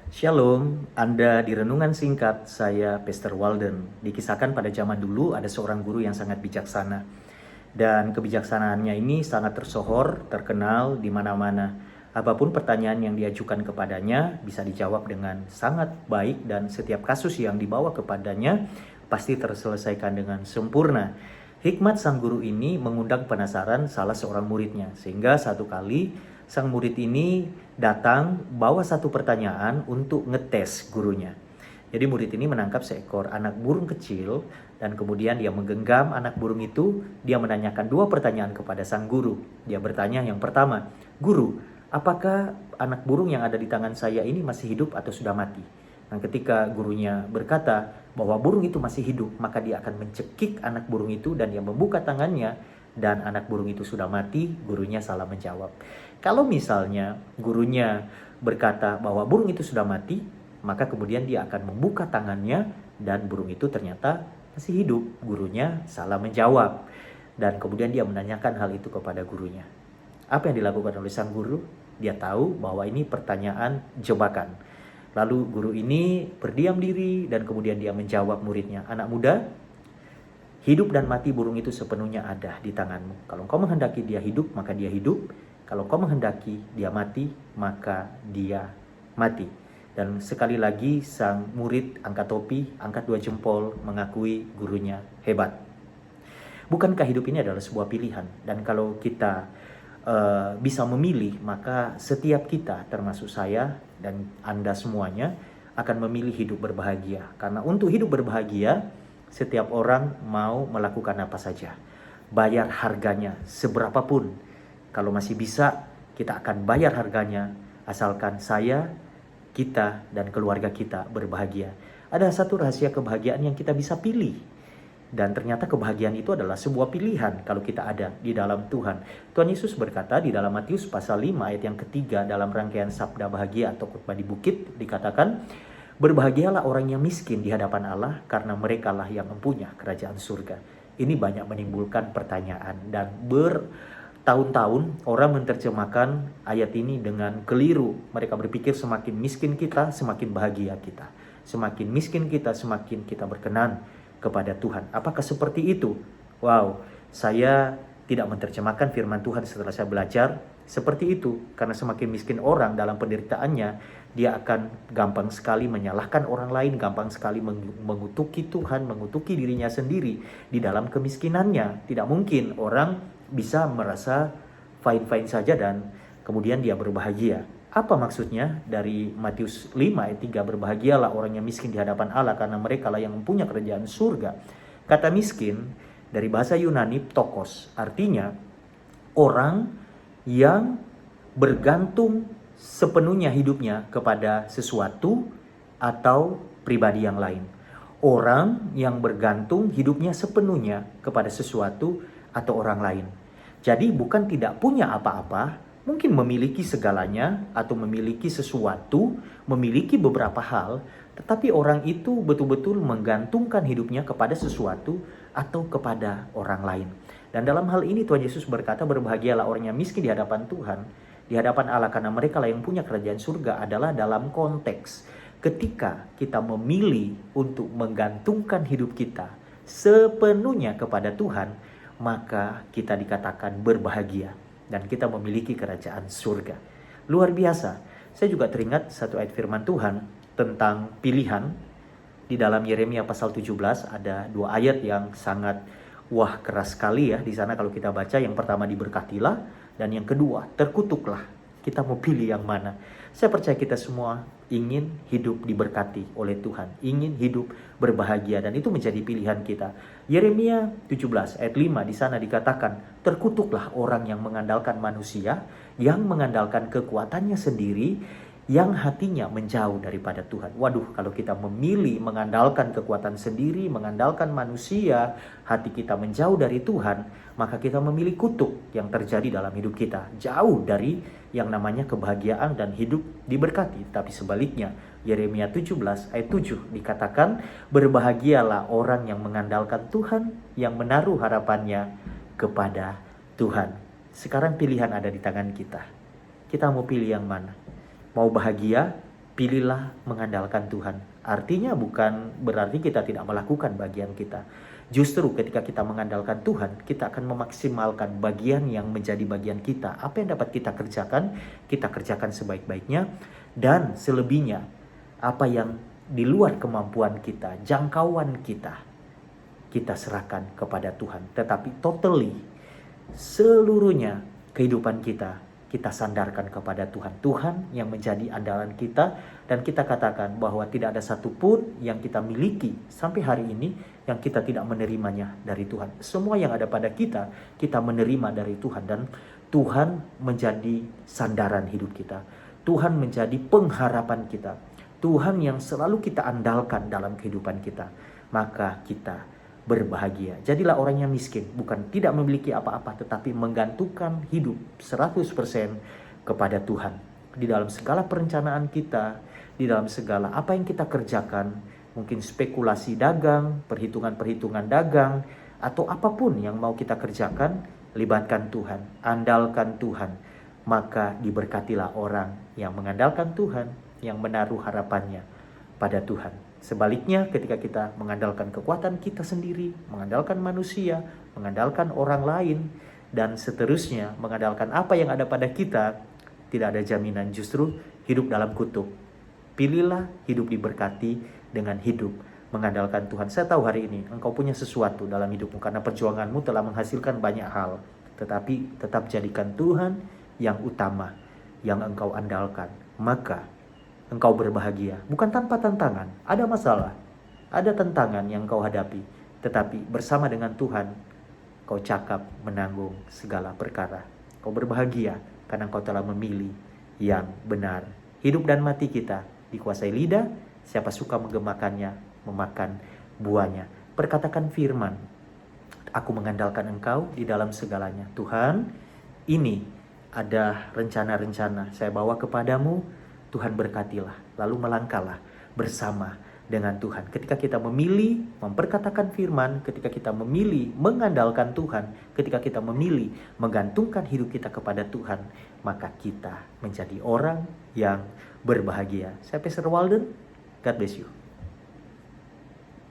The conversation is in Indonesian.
Shalom, Anda di renungan singkat saya Pastor Walden. Dikisahkan pada zaman dulu ada seorang guru yang sangat bijaksana. Dan kebijaksanaannya ini sangat tersohor, terkenal di mana-mana. Apapun pertanyaan yang diajukan kepadanya bisa dijawab dengan sangat baik dan setiap kasus yang dibawa kepadanya pasti terselesaikan dengan sempurna. Hikmat sang guru ini mengundang penasaran salah seorang muridnya, sehingga satu kali sang murid ini datang bawa satu pertanyaan untuk ngetes gurunya. Jadi murid ini menangkap seekor anak burung kecil dan kemudian dia menggenggam anak burung itu. Dia menanyakan dua pertanyaan kepada sang guru. Dia bertanya yang pertama, "Guru, apakah anak burung yang ada di tangan saya ini masih hidup atau sudah mati?" Nah, ketika gurunya berkata bahwa burung itu masih hidup, maka dia akan mencekik anak burung itu dan dia membuka tangannya dan anak burung itu sudah mati. Gurunya salah menjawab. Kalau misalnya gurunya berkata bahwa burung itu sudah mati, maka kemudian dia akan membuka tangannya dan burung itu ternyata masih hidup. Gurunya salah menjawab. Dan kemudian dia menanyakan hal itu kepada gurunya. Apa yang dilakukan oleh sang guru? Dia tahu bahwa ini pertanyaan jebakan. Lalu guru ini berdiam diri dan kemudian dia menjawab muridnya, "Anak muda, hidup dan mati burung itu sepenuhnya ada di tanganmu. Kalau engkau menghendaki dia hidup, maka dia hidup. Kalau engkau menghendaki dia mati, maka dia mati." Dan sekali lagi sang murid angkat topi, angkat dua jempol, mengakui gurunya hebat. Bukankah hidup ini adalah sebuah pilihan? Dan kalau kita bisa memilih, maka setiap kita, termasuk saya dan Anda semuanya, akan memilih hidup berbahagia. Karena untuk hidup berbahagia, setiap orang mau melakukan apa saja. Bayar harganya seberapapun. Kalau masih bisa, kita akan bayar harganya, asalkan saya, kita, dan keluarga kita berbahagia. Ada satu rahasia kebahagiaan yang kita bisa pilih. Dan ternyata kebahagiaan itu adalah sebuah pilihan kalau kita ada di dalam Tuhan. Tuhan Yesus berkata di dalam Matius pasal 5 ayat yang ketiga dalam rangkaian sabda bahagia atau khotbah di bukit, dikatakan, "Berbahagialah orang yang miskin di hadapan Allah, karena merekalah yang mempunyai kerajaan surga." Ini banyak menimbulkan pertanyaan dan bertahun-tahun orang menerjemahkan ayat ini dengan keliru. Mereka berpikir semakin miskin kita, semakin bahagia kita. Semakin miskin kita, semakin kita berkenan kepada Tuhan. Apakah seperti itu? Wow, saya tidak menerjemahkan firman Tuhan setelah saya belajar seperti itu. Karena semakin miskin orang dalam penderitaannya, dia akan gampang sekali menyalahkan orang lain, gampang sekali mengutuki Tuhan, mengutuki dirinya sendiri di dalam kemiskinannya. Tidak mungkin orang bisa merasa fine-fine saja dan kemudian dia berbahagia. Apa maksudnya dari Matius 5 ayat 3, "Berbahagialah orang yang miskin di hadapan Allah, karena mereka lah yang mempunyai kerajaan surga." Kata miskin dari bahasa Yunani ptokos, artinya orang yang bergantung sepenuhnya hidupnya kepada sesuatu atau pribadi yang lain. Orang yang bergantung hidupnya sepenuhnya kepada sesuatu atau orang lain. Jadi bukan tidak punya apa-apa, mungkin memiliki segalanya atau memiliki sesuatu, memiliki beberapa hal, tetapi orang itu betul-betul menggantungkan hidupnya kepada sesuatu atau kepada orang lain. Dan dalam hal ini Tuhan Yesus berkata, "Berbahagialah orang yang miskin di hadapan Tuhan, di hadapan Allah, karena mereka lah yang punya kerajaan surga." Adalah dalam konteks ketika kita memilih untuk menggantungkan hidup kita sepenuhnya kepada Tuhan, maka kita dikatakan berbahagia dan kita memiliki kerajaan surga. Luar biasa. Saya juga teringat satu ayat firman Tuhan tentang pilihan. Di dalam Yeremia pasal 17 ada dua ayat yang sangat keras sekali ya. Di sana kalau kita baca, yang pertama diberkatilah dan yang kedua terkutuklah. Kita mau pilih yang mana? Saya percaya kita semua ingin hidup diberkati oleh Tuhan, ingin hidup berbahagia, dan itu menjadi pilihan kita. Yeremia 17 ayat 5 di sana dikatakan, "Terkutuklah orang yang mengandalkan manusia, yang mengandalkan kekuatannya sendiri, yang hatinya menjauh daripada Tuhan." Waduh, kalau kita memilih mengandalkan kekuatan sendiri, mengandalkan manusia, hati kita menjauh dari Tuhan, maka kita memilih kutuk yang terjadi dalam hidup kita. Jauh dari yang namanya kebahagiaan dan hidup diberkati. Tapi sebaliknya, Yeremia 17 ayat 7 dikatakan, "Berbahagialah orang yang mengandalkan Tuhan, yang menaruh harapannya kepada Tuhan." Sekarang pilihan ada di tangan kita. Kita mau pilih yang mana? Mau bahagia, Pilihlah mengandalkan Tuhan. Artinya bukan berarti kita tidak melakukan bagian kita. Justru ketika kita mengandalkan Tuhan, kita akan memaksimalkan bagian yang menjadi bagian kita. Apa yang dapat kita kerjakan sebaik-baiknya. Dan selebihnya, apa yang di luar kemampuan kita, jangkauan kita serahkan kepada Tuhan. Tetapi totally, seluruhnya kehidupan kita sandarkan kepada Tuhan. Tuhan yang menjadi andalan kita, dan kita katakan bahwa tidak ada satupun yang kita miliki sampai hari ini yang kita tidak menerimanya dari Tuhan. Semua yang ada pada kita menerima dari Tuhan, dan Tuhan menjadi sandaran hidup kita. Tuhan menjadi pengharapan kita. Tuhan yang selalu kita andalkan dalam kehidupan kita. Maka kita berbahagia. Jadilah orang yang miskin, bukan tidak memiliki apa-apa, tetapi menggantungkan hidup 100% kepada Tuhan. Di dalam segala perencanaan kita, di dalam segala apa yang kita kerjakan, mungkin spekulasi dagang, perhitungan-perhitungan dagang, atau apapun yang mau kita kerjakan, libatkan Tuhan, andalkan Tuhan. Maka diberkatilah orang yang mengandalkan Tuhan, yang menaruh harapannya pada Tuhan. Sebaliknya, ketika kita mengandalkan kekuatan kita sendiri, mengandalkan manusia, mengandalkan orang lain, dan seterusnya, mengandalkan apa yang ada pada kita, tidak ada jaminan, justru hidup dalam kutuk. Pilihlah hidup diberkati dengan hidup mengandalkan Tuhan. Saya tahu hari ini engkau punya sesuatu dalam hidupmu, karena perjuanganmu telah menghasilkan banyak hal. Tetapi tetap jadikan Tuhan yang utama, yang engkau andalkan. Maka engkau berbahagia, bukan tanpa tantangan. Ada masalah, ada tantangan yang engkau hadapi, tetapi bersama dengan Tuhan, kau cakap menanggung segala perkara. Kau berbahagia karena engkau telah memilih yang benar. Hidup dan mati kita dikuasai lidah, siapa suka menggemakannya, memakan buahnya. Perkatakan firman, aku mengandalkan engkau di dalam segalanya. Tuhan, ini ada rencana-rencana saya bawa kepadamu. Tuhan berkatilah, lalu melangkahlah bersama dengan Tuhan. Ketika kita memilih memperkatakan firman, ketika kita memilih mengandalkan Tuhan, ketika kita memilih menggantungkan hidup kita kepada Tuhan, maka kita menjadi orang yang berbahagia. Saya Pastor Walden, God bless you.